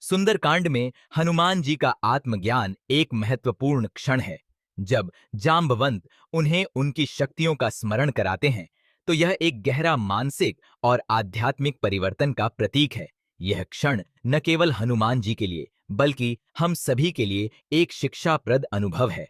सुंदरकांड में हनुमान जी का आत्मज्ञान एक महत्वपूर्ण क्षण है। जब जांबवंत उन्हें उनकी शक्तियों का स्मरण कराते हैं, तो यह एक गहरा मानसिक और आध्यात्मिक परिवर्तन का प्रतीक है। यह क्षण न केवल हनुमान जी के लिए, बल्कि हम सभी के लिए एक शिक्षाप्रद अनुभव है।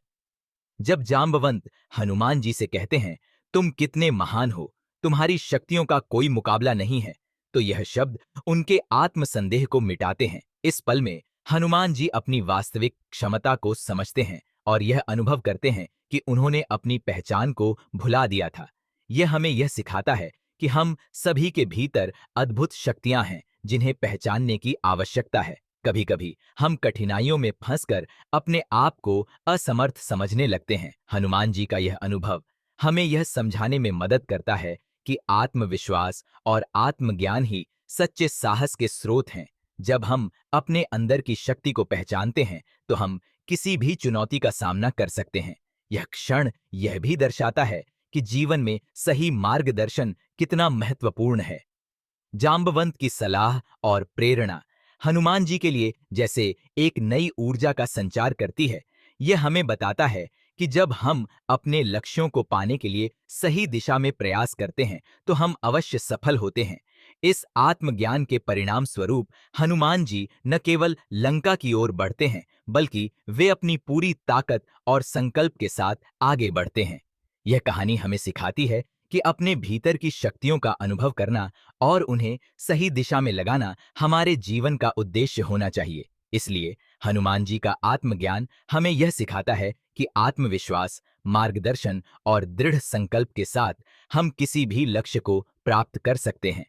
जब जांबवंत हनुमान जी से कहते हैं, तुम कितने महान हो, तुम्हारी शक्तियों का कोई मुकाबला नहीं है, तो यह शब्द उनके आत्मसंदेह को मिटाते हैं। इस पल में हनुमान जी अपनी वास्तविक क्षमता को समझते हैं और यह अनुभव करते हैं कि उन्होंने अपनी पहचान को भुला दिया था। यह हमें यह सिखाता है कि हम सभी के भीतर अद्भुत शक्तियां हैं, जिन्हें पहचानने की आवश्यकता है। कभी-कभी हम कठिनाइयों में फंसकर अपने आप को असमर्थ समझने लगते हैं। हनुमान जी का यह अनुभव हमें यह समझाने में मदद करता है कि आत्मविश्वास और आत्मज्ञान ही सच्चे साहस के स्रोत हैं। जब हम अपने अंदर की शक्ति को पहचानते हैं, तो हम किसी भी चुनौती का सामना कर सकते हैं। यह क्षण यह भी दर्शाता है कि जीवन में सही मार्गदर्शन कितना महत्वपूर्ण है। जांबवंत की सलाह और प्रेरणा हनुमान जी के लिए जैसे एक नई ऊर्जा का संचार करती है। यह हमें बताता है कि जब हम अपने लक्ष्यों को पाने के लिए सही दिशा में प्रयास करते हैं, तो हम अवश्य सफल होते हैं। इस आत्मज्ञान के परिणाम स्वरूप हनुमान जी न केवल लंका की ओर बढ़ते हैं, बल्कि वे अपनी पूरी ताकत और संकल्प के साथ आगे बढ़ते हैं। यह कहानी हमें सिखाती है कि अपने भीतर की शक्तियों का अनुभव करना और उन्हें सही दिशा में लगाना हमारे जीवन का उद्देश्य होना चाहिए। इसलिए हनुमान जी का आत्मज्ञान हमें यह सिखाता है कि आत्मविश्वास, मार्गदर्शन और दृढ़ संकल्प के साथ हम किसी भी लक्ष्य को प्राप्त कर सकते हैं।